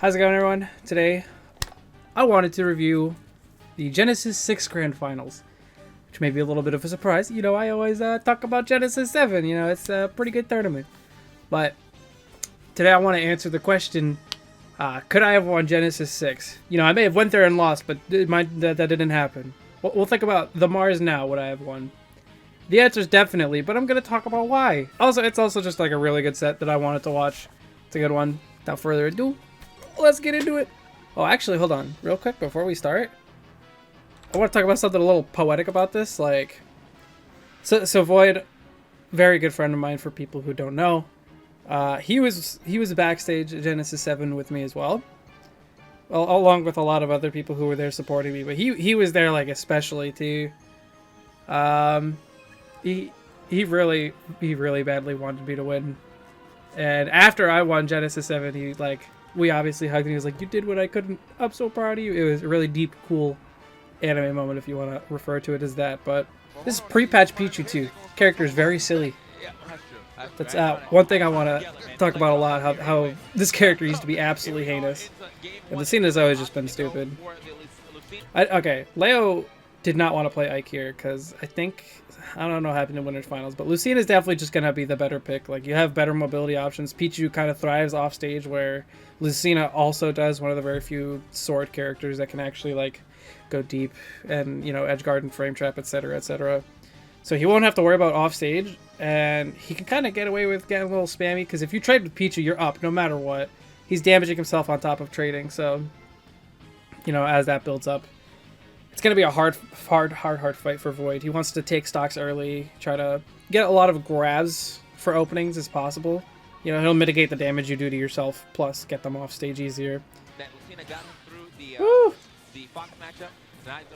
How's it going, everyone? Today, I wanted to review the Genesis 6 Grand Finals, which may be a little bit of a surprise. You know, I always talk about Genesis 7. You know, it's a pretty good tournament. But today I want to answer the question, could I have won Genesis 6? You know, I may have went there and lost, but that didn't happen. We'll think about the Mars now, would I have won? The answer is definitely, but I'm going to talk about why. Also, it's also just like a really good set that I wanted to watch. It's a good one. Without further ado, let's get into it. Oh, actually, hold on. Real quick, before we start, I want to talk about something a little poetic about this. Like, so Void, very good friend of mine for people who don't know. He was backstage at Genesis 7 with me as well. Along with a lot of other people who were there supporting me. But he was there, like, especially too. He really badly wanted me to win. And after I won Genesis 7, he, like, we obviously hugged and he was like, you did what I couldn't. I'm so proud of you. It was a really deep, cool anime moment, if you want to refer to it as that. But this is pre-patch Pichu too. Character is very silly. That's one thing I want to talk about a lot, how this character used to be absolutely heinous. And the scene has always just been stupid. Okay, Leo did not want to play Ike here because I don't know what happened in Winners Finals, but Lucina is definitely just going to be the better pick. Like, you have better mobility options. Pichu kind of thrives off stage, where Lucina also does, one of the very few sword characters that can actually, like, go deep and, you know, edge guard and frame trap, etc., etc. So he won't have to worry about off stage, and he can kind of get away with getting a little spammy, because if you trade with Pichu, you're up no matter what. He's damaging himself on top of trading, so, you know, as that builds up, it's going to be a hard fight for Void. He wants to take stocks early, try to get a lot of grabs for openings as possible. You know, he'll mitigate the damage you do to yourself, plus get them off stage easier. Woo!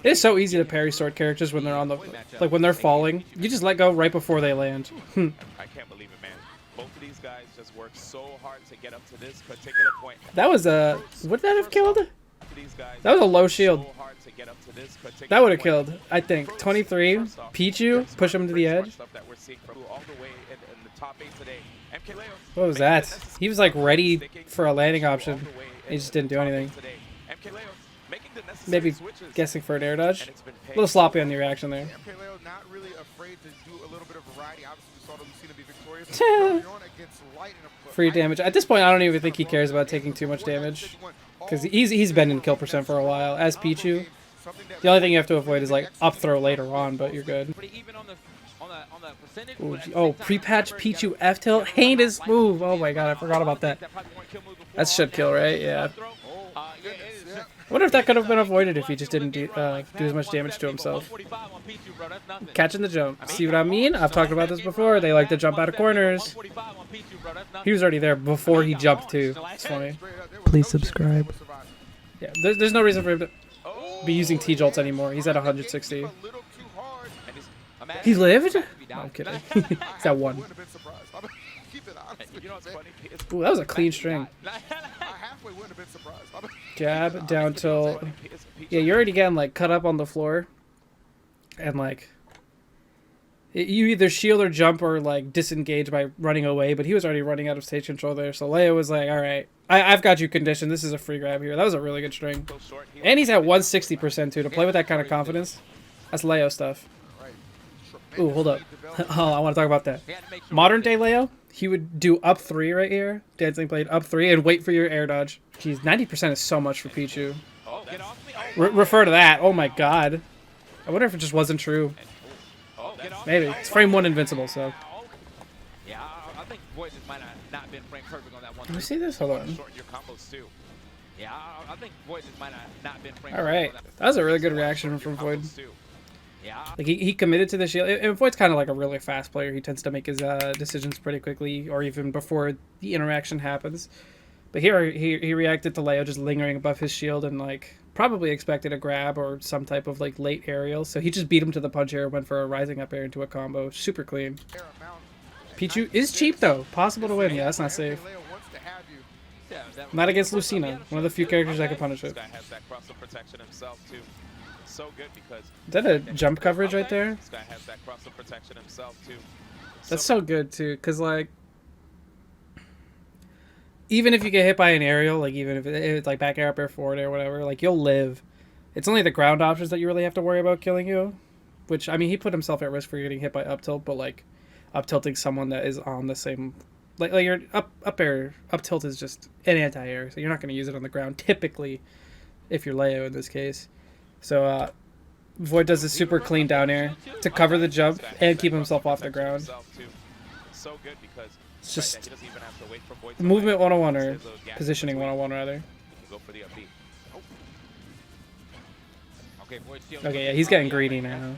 It is so easy to parry sword characters when they're on the, like, when they're falling. You just let go right before they land. I can't believe it, man. Both of these guys just worked so hard to get up to this particular point. That was a, would that have killed? That was a low shield. That would have killed, I think. 23, Pichu, push him to the edge. What was that? He was, like, ready for a landing option. He just didn't do anything. Maybe guessing for an air dodge. A little sloppy on the reaction there. Free damage. At this point, I don't even think he cares about taking too much damage, because he's been in kill percent for a while. As Pichu, the only thing you have to avoid is, like, up throw later on, but you're good. Ooh, oh, pre-patch Pichu F-tilt. Heinous move. Oh my god, I forgot about that. That should kill, right? Yeah. I wonder if that could have been avoided if he just didn't do as much damage to himself. Catching the jump. See what I mean? I've talked about this before. They like to jump out of corners. He was already there before he jumped too. It's funny. Please subscribe. Yeah, there's no reason for him to be using T-jolts anymore. He's at 160. He lived? No, I'm kidding. He's at 1. Ooh, that was a clean string. Jab, down tilt. Yeah, you're already getting, like, cut up on the floor. And, like, you either shield or jump or, like, disengage by running away. But he was already running out of stage control there. So Leo was like, alright, I've got you conditioned. This is a free grab here. That was a really good string. And he's at 160% too. To play with that kind of confidence, that's Leo stuff. Ooh, hold up. Oh, I want to talk about that. Modern day Leo, he would do up 3 right here. Dancing blade up 3 and wait for your air dodge. Jeez, 90% is so much for Pichu. Refer to that. Oh my god. I wonder if it just wasn't true. Maybe. It's frame 1 invincible, so. Let me see this. Hold on. Alright. That was a really good reaction from Void. Like, he committed to the shield. And Void's kind of like a really fast player. He tends to make his decisions pretty quickly, or even before the interaction happens. But here, he reacted to Leo just lingering above his shield and, like, probably expected a grab or some type of, like, late aerial. So he just beat him to the punch air, went for a rising up air into a combo. Super clean. Pichu is cheap, though. Possible to win. Yeah, that's not safe. Not against Lucina, one of the few characters that can punish it. Is that a jump coverage right there? That's so good too, because, like, even if you get hit by an aerial, like even if it's like back air, up air, forward air, whatever, like you'll live. It's only the ground options that you really have to worry about killing you. Which, I mean, he put himself at risk for getting hit by up tilt, but like up tilting someone that is on the same, like your up air, up tilt is just an anti-air, so you're not going to use it on the ground typically, if you're Leo in this case. So Void does a super clean down air to cover the jump and keep himself off the ground. It's just movement 101 or positioning 101 rather. Okay, yeah, he's getting greedy now.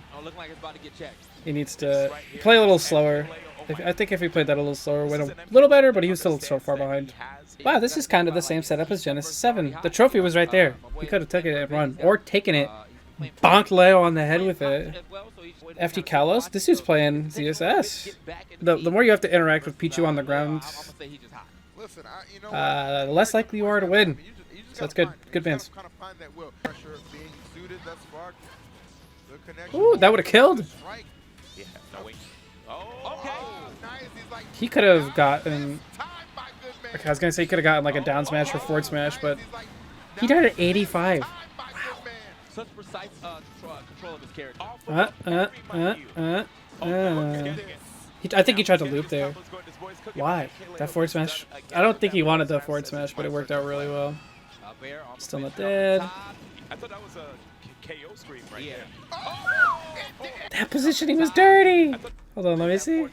He needs to play a little slower. I think if he played that a little slower, went a little better, but he was still so far behind. Wow, this is kind of the same setup as Genesis 7. The trophy was right there. He could have taken it and run, or taken it, bonked Leo on the head with it. FT Kalos, this dude's playing ZSS. The more you have to interact with Pichu on the ground, the less likely you are to win. So that's good. Good bans. Ooh, that would have killed. He could have gotten... Okay, I was going to say he could have gotten like a down smash or forward smash, but he died at 85. Wow. I think he tried to loop there. Why? That forward smash? I don't think he wanted the forward smash, but it worked out really well. Still not dead. I thought that was a KO screen right there. That positioning was dirty. Hold on, let me see.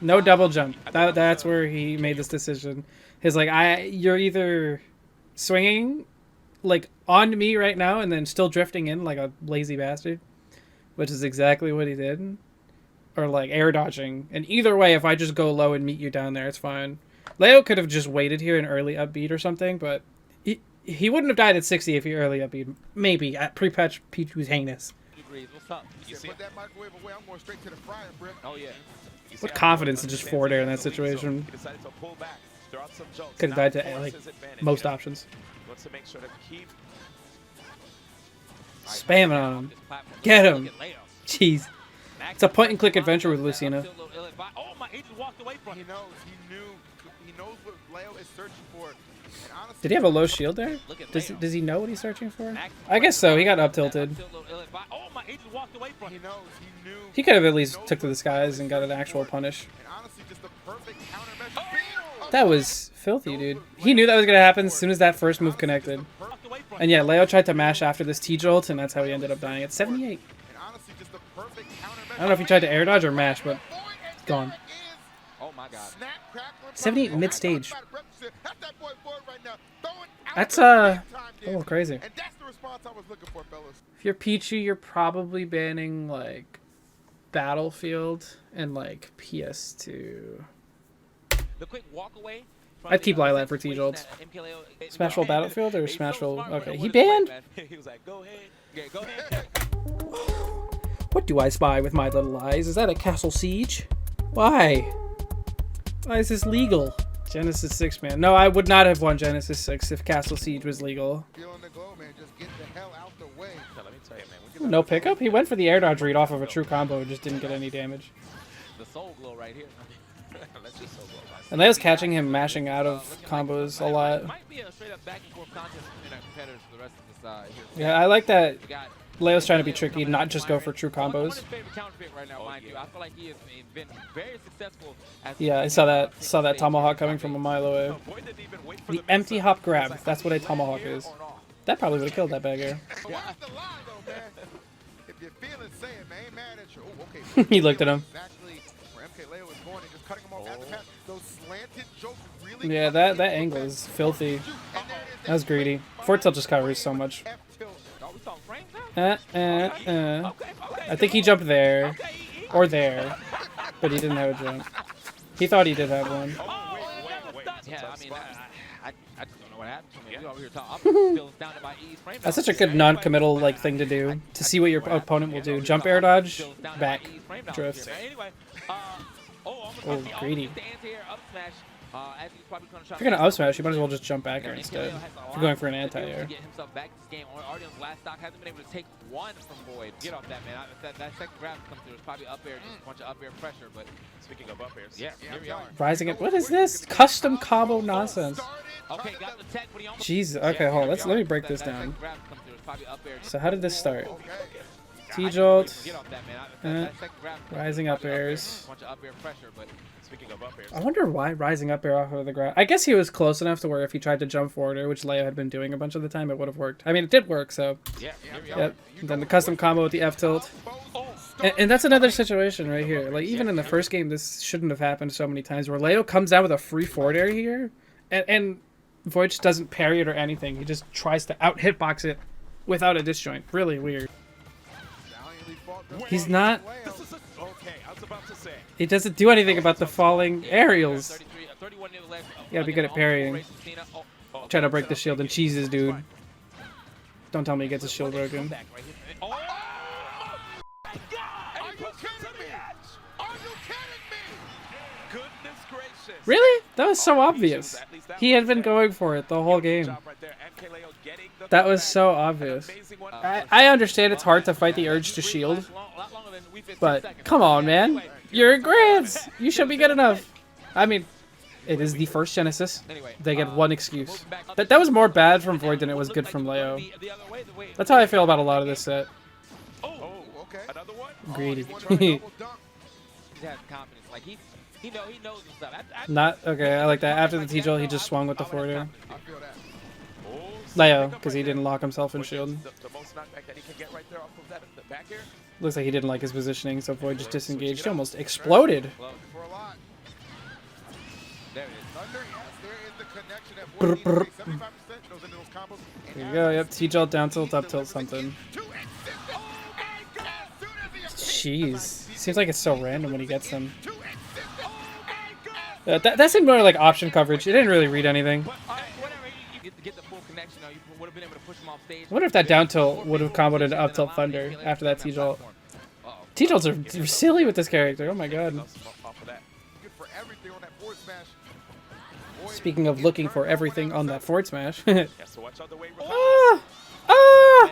No double jump. That's where he made this decision. He's like, you're either swinging like on me right now and then still drifting in like a lazy bastard, which is exactly what he did, or like air dodging. And either way, if I just go low and meet you down there, it's fine. Leo could have just waited here and early upbeat or something, but he wouldn't have died at 60 if he early upbeat. Maybe at pre-patch Peach was heinous. What confidence to just forward air in that situation. Could have died to like most options. Spamming on him. Get him. Jeez. It's a point and click adventure with Lucina. Did he have a low shield there? Does he know what he's searching for? I guess so. He got up tilted. He could have at least took to the skies and got an actual punish. That was filthy, dude. He knew that was going to happen as soon as that first move connected. And yeah, Leo tried to mash after this T-jolt, and that's how he ended up dying at 78. I don't know if he tried to air dodge or mash, but it's gone. 78 mid-stage. That's a little crazy. If you're Pichu, you're probably banning like Battlefield and like PS2. I'd keep Lilat for T-Jolts. Smashville Battlefield or Smashville... Okay, he banned? What do I spy with my little eyes? Is that a Castle Siege? Why? Why is this legal? Genesis 6, man. No, I would not have won Genesis 6 if Castle Siege was legal. No pickup? He went for the air dodge read off of a true combo and just didn't get any damage. And Leo's catching him mashing out of combos a lot. Yeah, I like that Leo's trying to be tricky, not just go for true combos. Yeah, I saw that tomahawk coming from a mile away. The empty hop grab, that's what a tomahawk is. That probably would have killed that bagger. He looked at him. Yeah, that angle is filthy. That was greedy. Fortilt just covers so much. I think he jumped there. Or there. But he didn't have a jump. He thought he did have one. That's such a good non-committal like thing to do. To see what your opponent will do. Jump air dodge, back, drift. Oh, greedy. As he's probably gonna try If you're gonna up smash, you might as well just jump back here instead. MKLeo has a If lot you're going for an to do anti-air. to get himself back to this game. Already on his last stock, hasn't been able to take one from Void. Get off that, man. That second grab comes through. It's probably up air, just a bunch of up air pressure. But Speaking of up airs, yeah, here we are. Rising it. What is this? Custom combo nonsense. Okay, got the tech, but he almost. Jesus. Okay, hold on. Let me break this down. So how did this start? T-jolt. Get off that, man. That second grab Rising up airs. bunch of up air pressure, but speaking of up airs, I wonder why rising up air off of the ground. I guess he was close enough to where if he tried to jump forward air, which Leo had been doing a bunch of the time, it would have worked. I mean, it did work, so. yeah, here we are. Yep. And then the custom combo with the F tilt. And that's another situation right here. Like, even in the first game, this shouldn't have happened so many times, where Leo comes out with a free forward air here, and Void just doesn't parry it or anything. He just tries to out hitbox it without a disjoint. Really weird. He's not... okay, I was about to say. He doesn't do anything about the falling aerials. You gotta be good at parrying. Trying to break the shield and cheeses, dude. Don't tell me he gets his shield broken. Really? That was so obvious. He had been going for it the whole game. That was so obvious. I understand it's hard to fight the urge to shield, but come on, man. You're in Grands. You should be good enough. I mean, it is the first Genesis. They get one excuse. That was more bad from Void than it was good from Leo. That's how I feel about a lot of this set. Greedy. Not okay. I like that. After the T-jolt, he just swung with the forward air. Leo, because he didn't lock himself in shield. Looks like he didn't like his positioning, so Void just disengaged. He almost exploded. Brr, brr. There you go. Yep. T-jolt, down tilt, up tilt, something. Jeez. Seems like it's so random when he gets them. That seemed more like option coverage. It didn't really read anything. I wonder if that down tilt would have comboed into up tilt thunder after that T-jolt. T-jolts are silly with this character. Oh my god. Speaking of looking for everything on that forward smash. Ah! Ah!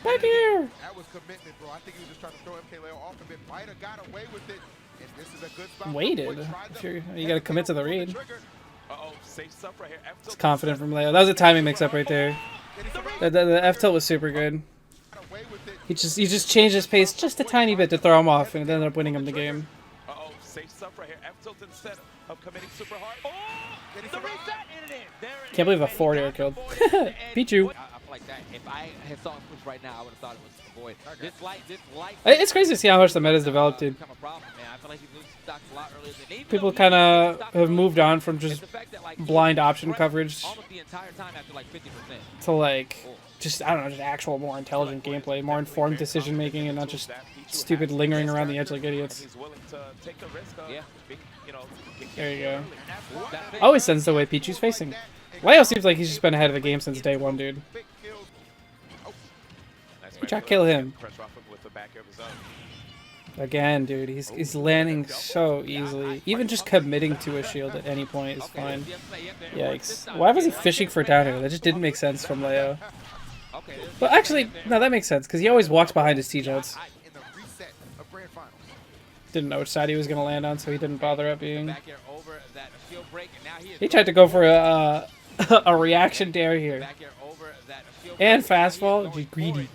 Back here! That was commitment, bro. I think he was just trying to throw MKLeo off a bit. Might have got away with it. And this is a good spot. Waited. If you gotta commit to the read. It's confident from Leo. That was a timing mix-up right there. The F tilt was super good. He just changed his pace just a tiny bit to throw him off, and it ended up winning him the game. Can't believe a forward air killed. Beat you. If I had saw him push right now, I would have thought it was Void. It's crazy to see how much the meta's developed, dude. People kind of have moved on from just blind option coverage to like just, I don't know, just actual more intelligent gameplay, more informed decision making, and not just stupid lingering around the edge like idiots. There you go. Always sends the way Pichu's facing. Leo seems like he's just been ahead of the game since day one, dude. Try to kill him. Again, dude, he's landing so easily. Even just committing to a shield at any point is fine. Yikes. Why was he fishing for down air? That just didn't make sense from Leo. But actually, no, that makes sense, because he always walks behind his T-jolts. Didn't know which side he was going to land on, so he didn't bother up being. He tried to go for a reaction dare here. And fast fall. He's greedy.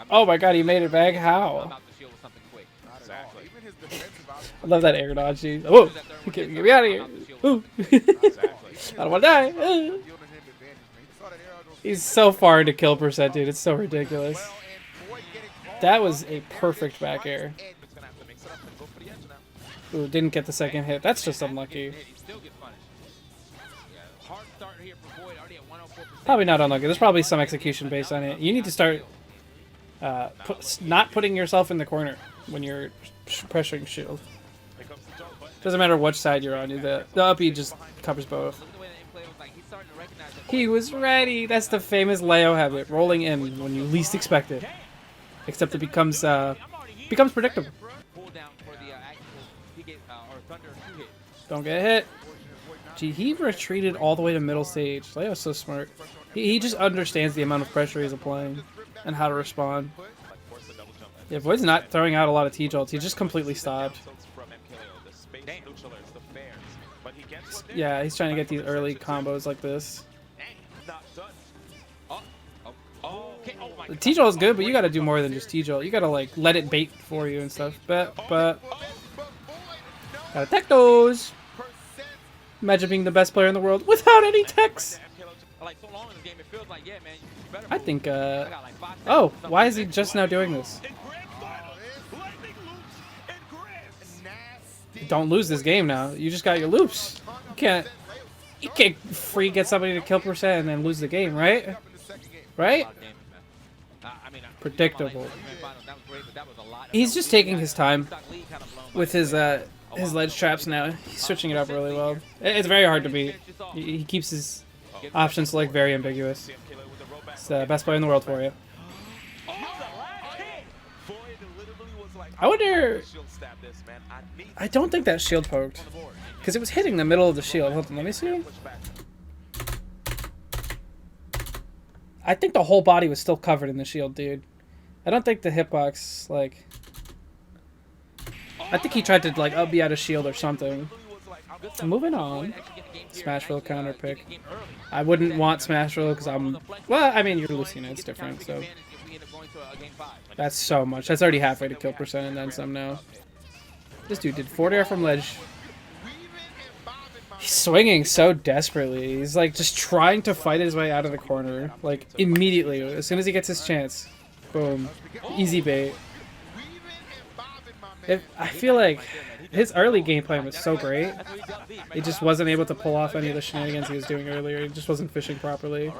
Oh my god, he made it back. How? I love that air dodge, dude. Oh, get me out of here. Ooh. I don't want to die. Ooh. He's so far into kill percent, dude. It's so ridiculous. That was a perfect back air. Ooh, didn't get the second hit. That's just unlucky. Probably not unlucky. There's probably some execution based on it. You need to start not putting yourself in the corner when you're pressuring shield. Doesn't matter which side you're on. The up E just covers both. He was ready. That's the famous Leo habit. Rolling in when you least expect it. Except it becomes becomes predictable. Pull down for the actual PK or Thunder 2 hit. Don't get hit. Gee, he retreated all the way to middle stage. Leo's so smart. He just understands the amount of pressure he's applying and how to respond. Yeah, Void's not throwing out a lot of T-Jolts. He just completely stopped. Yeah, he's trying to get these early combos like this. The T-Jolt is good, but you gotta do more than just T-Jolt. You gotta, like, let it bait for you and stuff. But gotta tech those. Imagine being the best player in the world without any techs. I think, oh, why is he just now doing this? Don't lose this game now. You just got your loops. You can't free get somebody to kill percent and then lose the game, right? Right? Predictable. He's just taking his time with his ledge traps now. He's switching it up really well. It's very hard to beat. He keeps his options like very ambiguous. It's the best player in the world for you. I wonder. I don't think that shield poked because it was hitting the middle of the shield. Hold on, let me see. I think the whole body was still covered in the shield, dude. I don't think the hitbox, like... I think he tried to, like, up be out of shield or something. Moving on. Smashville counter pick. I wouldn't want Smashville because I'm... Well, I mean, you're Lucina, it's different, so... That's so much. That's already halfway to kill percent and then some now. This dude did 40 from ledge. He's swinging so desperately. He's like just trying to fight his way out of the corner. Like immediately. As soon as he gets his chance. Boom. Easy bait. I feel like his early game plan was so great. He just wasn't able to pull off any of the shenanigans he was doing earlier. He just wasn't fishing properly.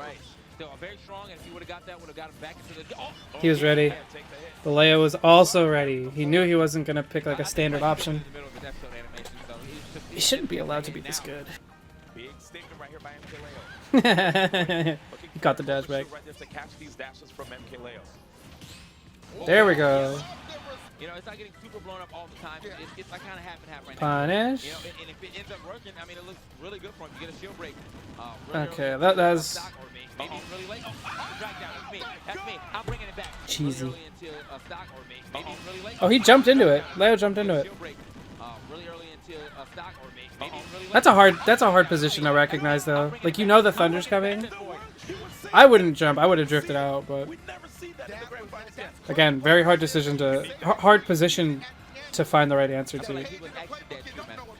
He was ready. The Leo was also ready. He knew he wasn't going to pick like a standard option. He shouldn't be allowed to be this good. He got the dash back. There we go. You know, it's not getting super blown up all the time. It's like kind of half and half right now. Punish. You know, and if it ends up working, I mean, it looks really good for him. You get a shield break. Okay, that was... Cheesy. Oh, he jumped into it. Leo jumped into it. That's a hard position to recognize though. Like, you know the thunder's coming. I wouldn't jump. I would have drifted out, but again, very hard position to find the right answer to.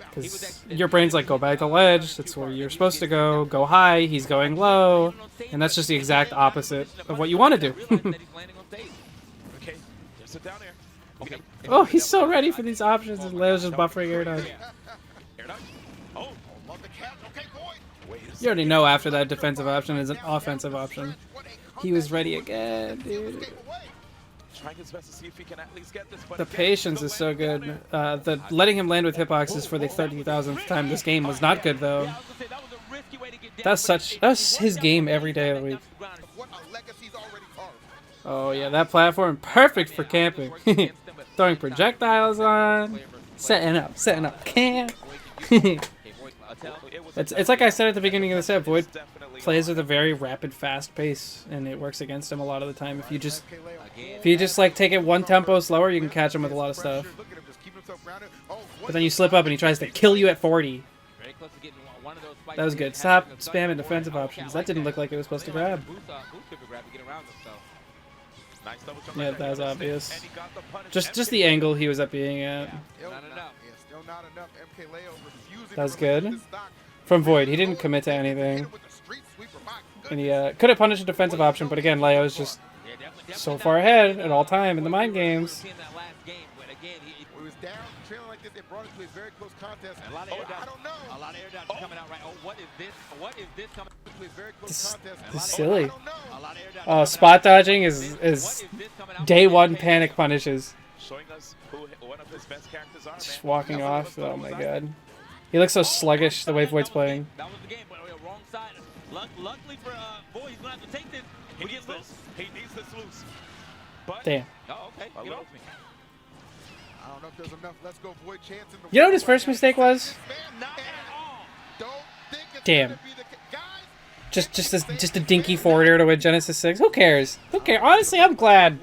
Because your brain's like, go back to ledge. That's where you're supposed to go. Go high. He's going low, and that's just the exact opposite of what you want to do. Oh, he's so ready for these options, and Leo's just buffering air dodge. You already know after that defensive option is an offensive option. He was ready again, dude. The patience is so good. The letting him land with hitboxes for the 30,000th time this game was not good though. That's his game every day of the week. Oh yeah, that platform perfect for camping. Throwing projectiles on, setting up camp. It's like I said at the beginning of the set, Void plays with a very rapid, fast pace, and it works against him a lot of the time. If you just like take it one tempo slower, you can catch him with a lot of stuff. But then you slip up and he tries to kill you at 40. That was good. Stop spamming defensive options. That didn't look like it was supposed to grab. Yeah, that was obvious. Just the angle he was up being at. That was good. From Void, he didn't commit to anything. And he could have punished a defensive option, but again, Leo's just so far ahead at all time in the mind games. This is silly. Oh, spot dodging is day one panic punishes. Just walking off. Oh my god. He looks so sluggish the way Void's playing. Luckily for Void, he's gonna have to take this. He needs this loose. Damn. Oh, okay. Get off me. I don't know if there's enough Let's Go Void chance in the You know what his first mistake was? Not at all. Don't think it's Damn. gonna be the guys. Just a dinky forward air to win Genesis 6. Who cares? Who cares? Honestly, I'm glad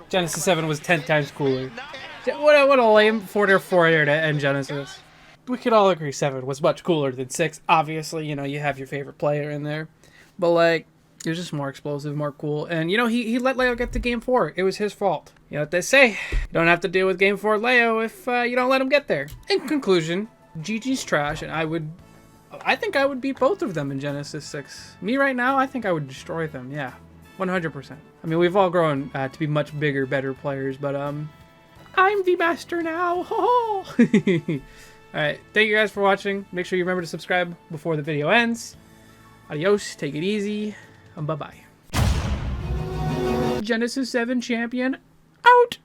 Genesis 7 was 10 times cooler. What a lame forward air to end Genesis. We could all agree 7 was much cooler than 6. Obviously, you know, you have your favorite player in there. But, like, it was just more explosive, more cool. And, you know, he let Leo get to Game 4. It was his fault. You know what they say? You don't have to deal with Game 4 Leo if you don't let him get there. In conclusion, GG's trash, and I think I would beat both of them in Genesis 6. Me right now, I think I would destroy them, yeah. 100%. I mean, we've all grown to be much bigger, better players, but, I'm the master now. Ho ho! Alright, thank you guys for watching. Make sure you remember to subscribe before the video ends. Adios, take it easy, and bye-bye. Genesis 7 champion, out!